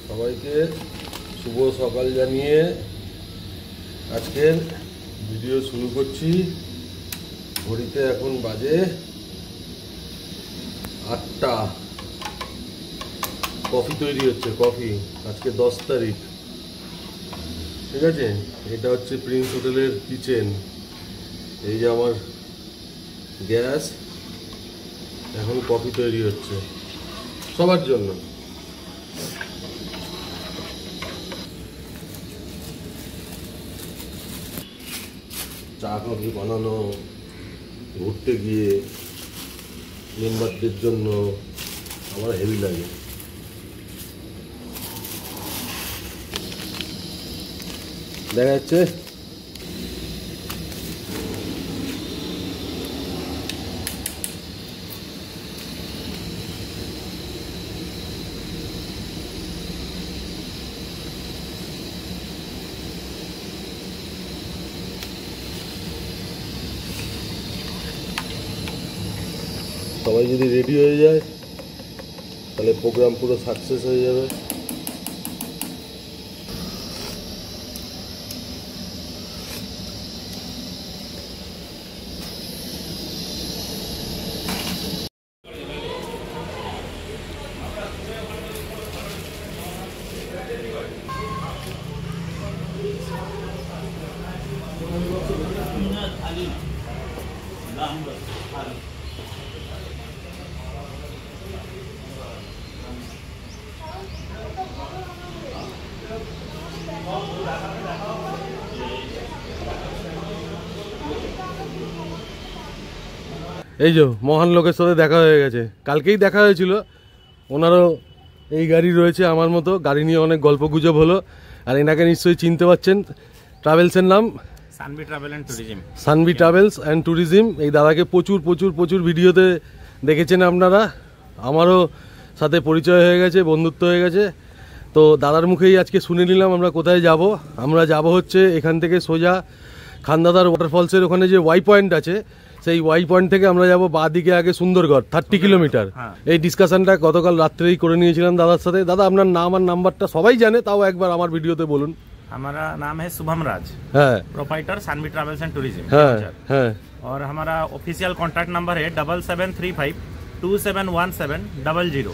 সবাইকে শুভ সকাল জানিয়ে আজকের ভিডিও শুরু করছি। ঘড়িতে এখন বাজে 8টা। কফি তৈরি হচ্ছে, কফি। আজকে 10 তারিখ, ঠিক আছে। এটা হচ্ছে প্রিন্স হোটেলের কিচেন। এই যে আমার গ্যাস, এখন কফি তৈরি হচ্ছে সবার জন্য। চা কফি বানানো, ঘুরতে গিয়ে মেম্বারদের জন্য আমার হেভি লাগে। দেখা যাচ্ছে সবাই যদি রেডি হয়ে যায় তাহলে প্রোগ্রাম পুরো সাকসেস হয়ে যাবে। এই যে মহান লোকের সাথে দেখা হয়ে গেছে, কালকেই দেখা হয়েছিল। ওনারও এই গাড়ি রয়েছে আমার মতো, গাড়ি নিয়ে অনেক গল্প গুজব হলো। আর এনাকে নিশ্চয়ই চিনতে পারছেন, ট্রাভেলসের নাম Sanvi travel and tourism. Sanvi travels and tourism. এই দাদাকে প্রচুর প্রচুর প্রচুর ভিডিওতে দেখেছেন আপনারা। আমারও সাথে পরিচয় হয়ে গেছে, বন্ধুত্ব হয়ে গেছে। তো দাদার মুখেই আজকে শুনে নিলাম আমরা কোথায় যাব। আমরা যাব হচ্ছে এখান থেকে সোজা খানদাদার ওয়াটারফলসের ওখানে যে ওয়াই পয়েন্ট আছে, সেই ওয়াই পয়েন্ট থেকে আমরা যাব বাঁ দিকে আগে সুন্দরগড়, 30 কিলোমিটার। এই ডিসকাশনটা গতকাল রাত্রেই করে নিয়েছিলাম দাদার সাথে। দাদা আপনার নাম আর নাম্বারটা সবাই জানে, তাও একবার আমার ভিডিওতে বলুন। हमारा नाम है Shubham Raj, proprietor Sanvi travels and tourism. और हमारा ऑफिशियल कॉन्टैक्ट नंबर है 7735271700।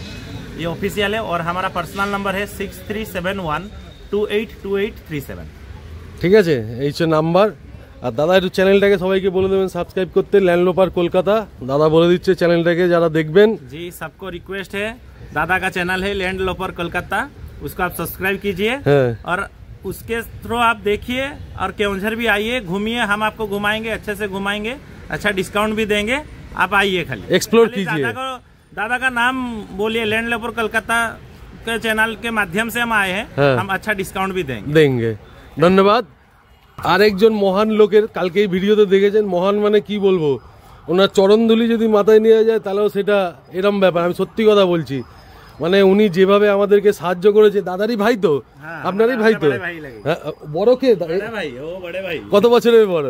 ये ऑफिशियल है। और हमारा पर्सनल नंबर है 6371282837। ঠিক আছে, এই হচ্ছে নাম্বার। আর দাদা একটু চ্যানেলটাকে সবাইকে বলে দেবেন সাবস্ক্রাইব করতে, ল্যান্ডলোপার কলকাতা। দাদা বলে দিচ্ছে চ্যানেলটাকে যারা দেখবেন। जी सबको रिक्वेस्ट है, दादा का चैनल है लैंडलोपर कोलकाता, उसको आप सब्सक्राइब कीजिए। और उसके थ्रू आप देखिए और केवंझर भी आइए, घूमिए, हम आपको घुमाएंगे, अच्छे से घुमाएंगे, अच्छा डिस्काउंट भी देंगे। आप आइए, खाली एक्सप्लोर कीजिए। दादा का नाम बोलिए, लैंडलोपर कोलकाता के चैनल के माध्यम से हम आए हैं। हम अच्छा डिस्काउंट भी देंगे। ধন্যবাদ। আরেকজন মহান লোকের কালকেই ভিডিওতে দেখেছেন। মহান মানে কি বলবো, ওনার চরণধুলি যদি মাথায় নিয়ে যায় তাহলেও সেটা এরম ব্যাপার। আমি সত্যি কথা বলছি, মানে উনি যেভাবে আমাদেরকে সাহায্য করেছে। দাদারই ভাই তো, আপনারই ভাই তো। বড় কে? কত বছরের বড়?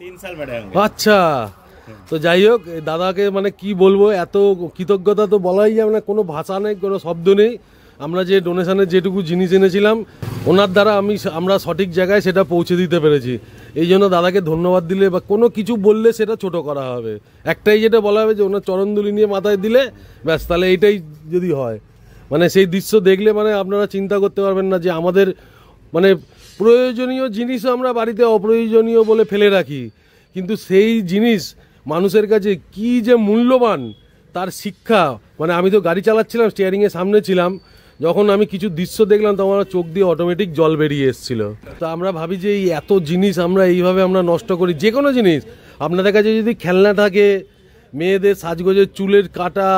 3 साल बड़े होंगे। আচ্ছা, তো যাই হোক, দাদাকে মানে কি বলবো, এত কৃতজ্ঞতা তো বলাই যাবে না, কোনো ভাষা নেই, কোনো শব্দ নেই। আমরা যে ডোনেশনের যেটুকু জিনিস এনেছিলাম ওনার দ্বারা আমরা সঠিক জায়গায় সেটা পৌঁছে দিতে পেরেছি। এই জন্য দাদাকে ধন্যবাদ দিলে বা কোনো কিছু বললে সেটা ছোট করা হবে। একটাই যেটা বলা হবে যে ওনার চরণধুলি নিয়ে মাথায় দিলে ব্যাস, তাহলে এইটাই যদি হয়, মানে সেই দৃশ্য দেখলে মানে আপনারা চিন্তা করতে পারবেন না যে আমাদের মানে প্রয়োজনীয় জিনিসও আমরা বাড়িতে অপ্রয়োজনীয় বলে ফেলে রাখি, কিন্তু সেই জিনিস মানুষের কাছে কি যে মূল্যবান তার শিক্ষা। মানে আমি তো গাড়ি চালাচ্ছিলাম, স্টিয়ারিংয়ের সামনে ছিলাম, যখন আমি কিছু দৃশ্য দেখলাম তো আমার চোখ দিয়ে অটোমেটিক জল বেরিয়ে এসেছিল। তো আমরা ভাবি যে এই এত জিনিস আমরা এইভাবে আমরা নষ্ট করি। যে কোনো জিনিস আপনাদের কাছে যদি খেলনা থাকে, মেয়েদের সাজগোজের চুলের কাটা,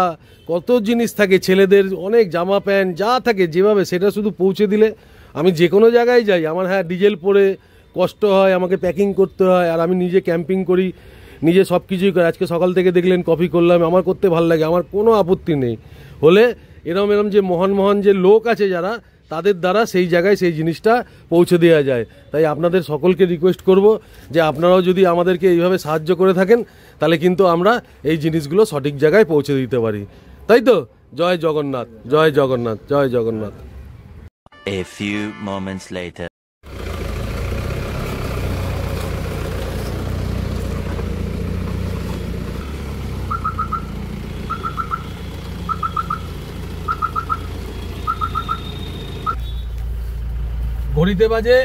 কত জিনিস থাকে, ছেলেদের অনেক জামা প্যান্ট যা থাকে, যেভাবে সেটা শুধু পৌঁছে দিলে। আমি যে কোনো জায়গায় যাই, আমার ডিজেল পরে কষ্ট হয়, আমাকে প্যাকিং করতে হয়, আর আমি নিজে ক্যাম্পিং করি, নিজে সব কিছুই করি। আজকে সকাল থেকে দেখলেন কফি করলাম, আমার করতে ভালো লাগে, আমার কোনো আপত্তি নেই। হলে এরম যে মহান যে লোক আছে যারা, তাদের দ্বারা সেই জায়গায় সেই জিনিসটা পৌঁছে দেওয়া যায়। তাই আপনাদের সকলকে রিকোয়েস্ট করব যে আপনারাও যদি আমাদেরকে এইভাবে সাহায্য করে থাকেন তাহলে কিন্তু আমরা এই জিনিসগুলো সঠিক জায়গায় পৌঁছে দিতে পারি। তাই তো? জয় জগন্নাথ, জয় জগন্নাথ, জয় Jagannath. A few moments later. ঘড়িতে বাজে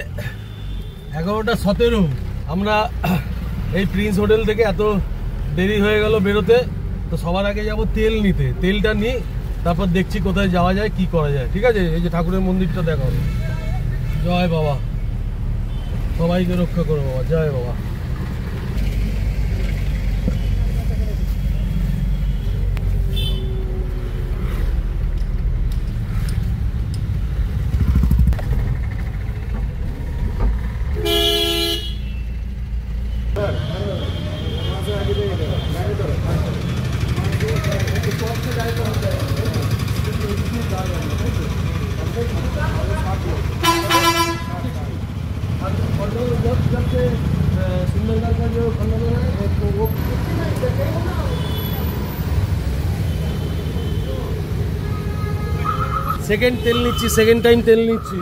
11:17। আমরা এই প্রিন্স হোটেল থেকে এত দেরি হয়ে গেল বেরোতে, তো সবার আগে যাব তেল নিতে। তেলটা নিই, তারপর দেখছি কোথায় যাওয়া যায়, কি করা যায়। ঠিক আছে, এই যে ঠাকুরের মন্দিরটা দেখো। জয় বাবা, সবাইকে রক্ষা করো বাবা, জয় বাবা। সেকেন্ড তেল নিচ্ছি, সেকেন্ড টাইম তেল নিচ্ছি।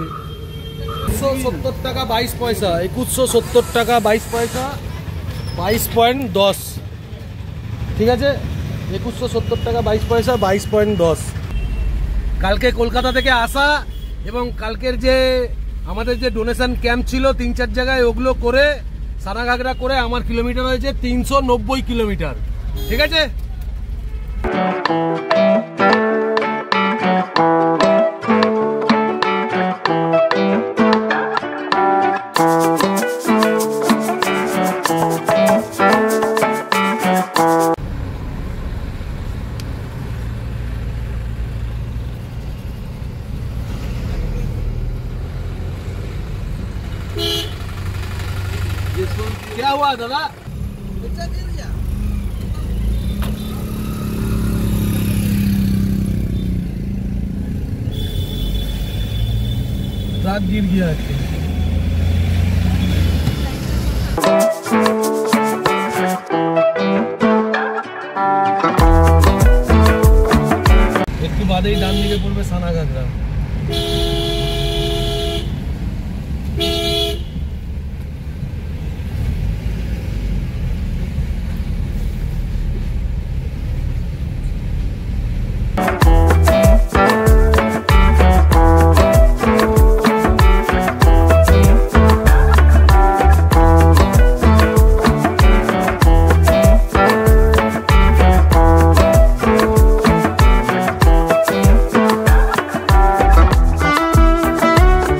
2170 টাকা 22 পয়সা, 2170 টাকা 22 পয়সা, 22.10। ঠিক আছে, 2170 টাকা 22 পয়সা, 22.10। কালকে কলকাতা থেকে আসা এবং কালকের যে আমাদের যে ডোনেশন ক্যাম্প ছিল 3-4 জায়গায়, ওগুলো করে সানাঘাগরা করে আমার কিলোমিটার হয়েছে 390 কিলোমিটার। ঠিক আছে, क्या हुआ दादा? ट्रक गिर गया। একটু বাদেই ডান দিকে পড়বে সানাঘাগরা।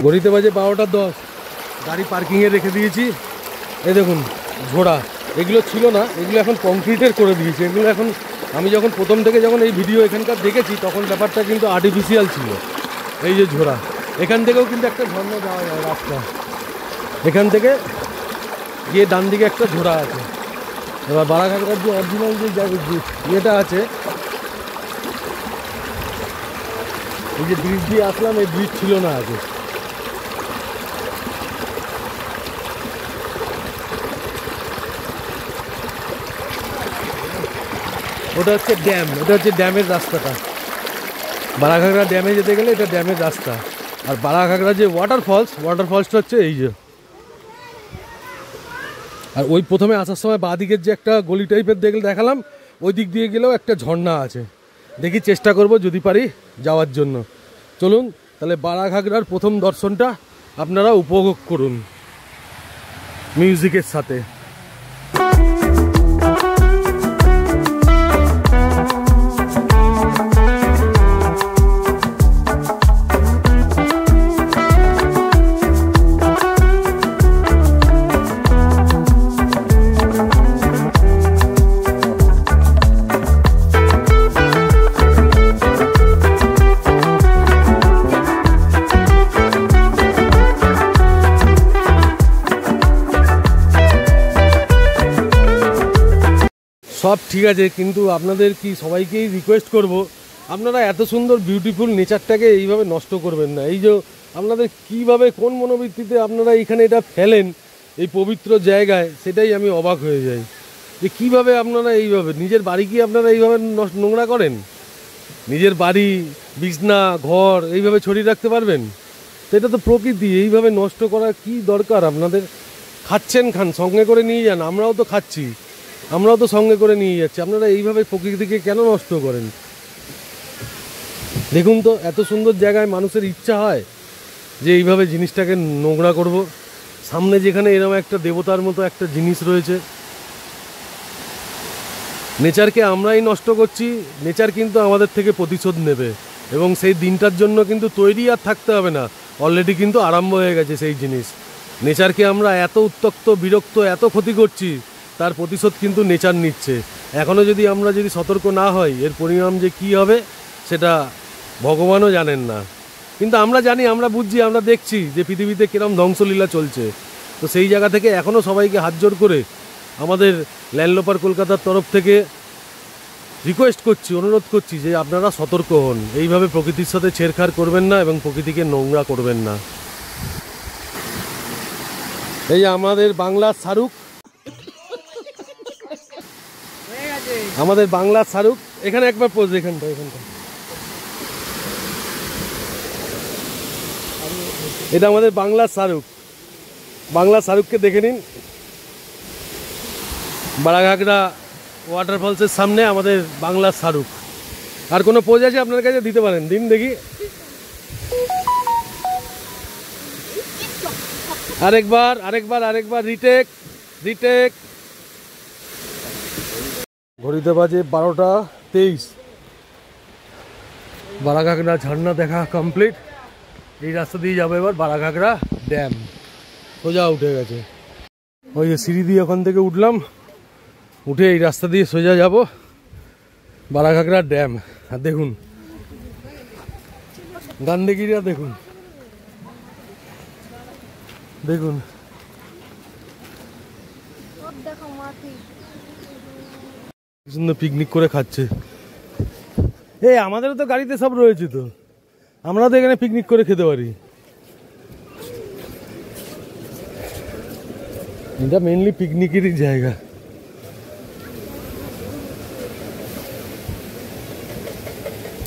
ঘড়িতে বাজে 12:10। গাড়ি পার্কিংয়ে রেখে দিয়েছি। এই দেখুন ঘোড়া, এগুলো ছিল না, এগুলো এখন কংক্রিটের করে দিয়েছে। এগুলো এখন, আমি যখন প্রথম থেকে যখন এই ভিডিও এখানকার দেখেছি তখন ব্যাপারটা কিন্তু আর্টিফিশিয়াল ছিল। এই যে ঝোড়া, এখান থেকেও কিন্তু একটা ঝর্ণা যাওয়া যায় রাস্তা। এখান থেকে গিয়ে ডান দিকে একটা ঝোড়া আছে। এবার বারাঘাগরার যে অরিজিনাল যে ইয়েটা আছে, এই যে ব্রিজ দিয়ে আসলাম, এই ব্রিজ ছিল না আগে। ওটা হচ্ছে ড্যাম, এটা হচ্ছে ড্যামের রাস্তাটা। বারাঘাগরা ড্যামে যেতে গেলে এটা ড্যামের রাস্তা। আর বারাঘাগরা যে ওয়াটারফলসটা হচ্ছে এই যে। আর ওই প্রথমে আসার সময় বাঁদিকের যে একটা গলি টাইপের দেখালাম, ওই দিক দিয়ে গেলেও একটা ঝর্ণা আছে। দেখি চেষ্টা করব যদি পারি যাওয়ার জন্য। চলুন তাহলে বারাঘাগরার প্রথম দর্শনটা আপনারা উপভোগ করুন মিউজিকের সাথে। সব ঠিক আছে, কিন্তু আপনাদের কি সবাইকেই রিকোয়েস্ট করব, আপনারা এত সুন্দর বিউটিফুল নেচারটাকে এইভাবে নষ্ট করবেন না। এই যে আপনাদের কিভাবে কোন মনোবৃত্তিতে আপনারা এখানে এটা ফেলেন এই পবিত্র জায়গায়, সেটাই আমি অবাক হয়ে যাই যে কিভাবে আপনারা এইভাবে নিজের বাড়ি কি আপনারা এইভাবে নোংরা করেন? নিজের বাড়ি, বিছনা, ঘর এইভাবে ছড়িয়ে রাখতে পারবেন? তো এটা তো প্রকৃতি, এইভাবে নষ্ট করার কি দরকার আপনাদের? খাচ্ছেন খান, সঙ্গে করে নিয়ে যান, আমরাও তো খাচ্ছি, আমরাও তো সঙ্গে করে নিয়ে যাচ্ছি, আপনারা এইভাবে প্রকৃতিকে কেন নষ্ট করেন? দেখুন তো, এত সুন্দর জায়গায় মানুষের ইচ্ছা হয় যে এইভাবে জিনিসটাকে নোংরা করব। সামনে যেখানে এরকম একটা দেবতার মতো একটা জিনিস রয়েছে, নেচারকে আমরাই নষ্ট করছি, নেচার কিন্তু আমাদের থেকে প্রতিশোধ নেবে, এবং সেই দিনটার জন্য কিন্তু তৈরি আর থাকতে হবে না, অলরেডি কিন্তু আরম্ভ হয়ে গেছে সেই জিনিস। নেচারকে আমরা এত উত্তক্ত, বিরক্ত, এত ক্ষতি করছি, তার প্রতিশোধ কিন্তু নেচার নিচ্ছে। এখনও যদি আমরা সতর্ক না হই, এর পরিণাম যে কী হবে সেটা ভগবানও জানেন না, কিন্তু আমরা জানি, আমরা বুঝছি, আমরা দেখছি যে পৃথিবীতে কিরম ধ্বংসলীলা চলছে। তো সেই জায়গা থেকে এখনও সবাইকে হাত জোড় করে আমাদের ল্যান্ডলোপার কলকাতার তরফ থেকে রিকোয়েস্ট করছি, অনুরোধ করছি যে আপনারা সতর্ক হন, এইভাবে প্রকৃতির সাথে ছেড়খাড় করবেন না এবং প্রকৃতিকে নোংরা করবেন না। এই আমাদের বাংলার শাহরুখ, আমাদের বাংলার শাহরুখ, এখানে একবার পোজ, এখানটা এটা আমাদের বাংলার শাহরুখ। বাংলার শাহরুখকে দেখে নিন, বারাঘাগরা ওয়াটারফলসের সামনে আমাদের বাংলার শাহরুখ। আর কোনো পোজ আছে আপনার কাছে? দিতে পারেন, দিন দেখি। আরেকবার রিটেক। ঘড়িতে বাজে 12:23। বারাঘাগরা ঝর্ণা দেখা কমপ্লিট। এই রাস্তা দিয়ে যাবো এবার বারাঘাগরা ড্যাম। সোজা উঠে গেছে, ওই যে সিঁড়ি দিয়ে ওখান থেকে উঠলাম, উঠে এই রাস্তা দিয়ে সোজা যাব বারাঘাগরা ড্যাম। আর দেখুন গান্ডেগিরা, দেখুন সুন্দর পিকনিক করে খাচ্ছে। এই আমাদেরও তো গাড়িতে সব রয়েছে, তো আমরা তো এখানে পিকনিক করে খেতে পারি। এটা মেনলি পিকনিকেরই জায়গা।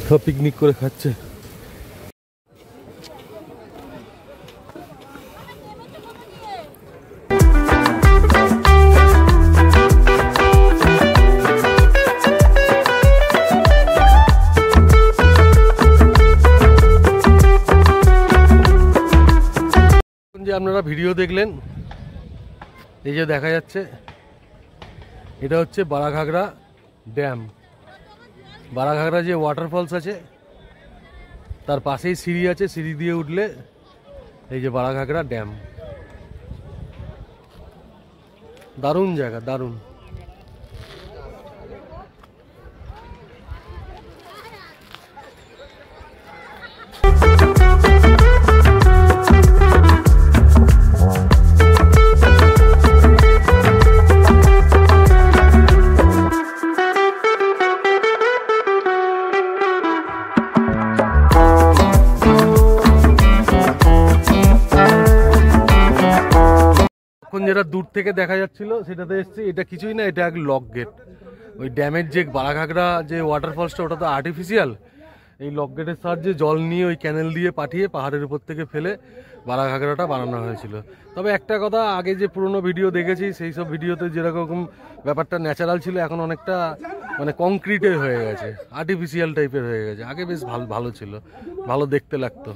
সব পিকনিক করে খাচ্ছে। যে আপনারা ভিডিও দেখলেন, এই যে দেখা যাচ্ছে, এটা হচ্ছে বারাঘাগরা ড্যাম। বারাঘাগরা যে ওয়াটারফলস আছে তার পাশেই সিঁড়ি আছে, সিঁড়ি দিয়ে উঠলে এই যে বারাঘাগরা ড্যাম। দারুণ জায়গা, দারুণ। যেটা দূর থেকে দেখা যাচ্ছিল সেটাতে এসছি। এটা কিছুই না, এটা এক লক গেট। ওই ড্যামের যে বারাঘাগরা যে ওয়াটারফলসটা, ওটা তো আর্টিফিশিয়াল। এই লক গেটের সাহায্যে জল নিয়ে ওই ক্যানেল দিয়ে পাঠিয়ে পাহাড়ের উপর থেকে ফেলে বারাঘাগরাটা বানানো হয়েছিল। তবে একটা কথা, আগে যে পুরনো ভিডিও দেখেছি সেই সব ভিডিওতে যেরকম ব্যাপারটা ন্যাচারাল ছিল, এখন অনেকটা মানে কংক্রিটের হয়ে গেছে, আর্টিফিশিয়াল টাইপের হয়ে গেছে। আগে বেশ ভালো ছিল, ভালো দেখতে লাগতো।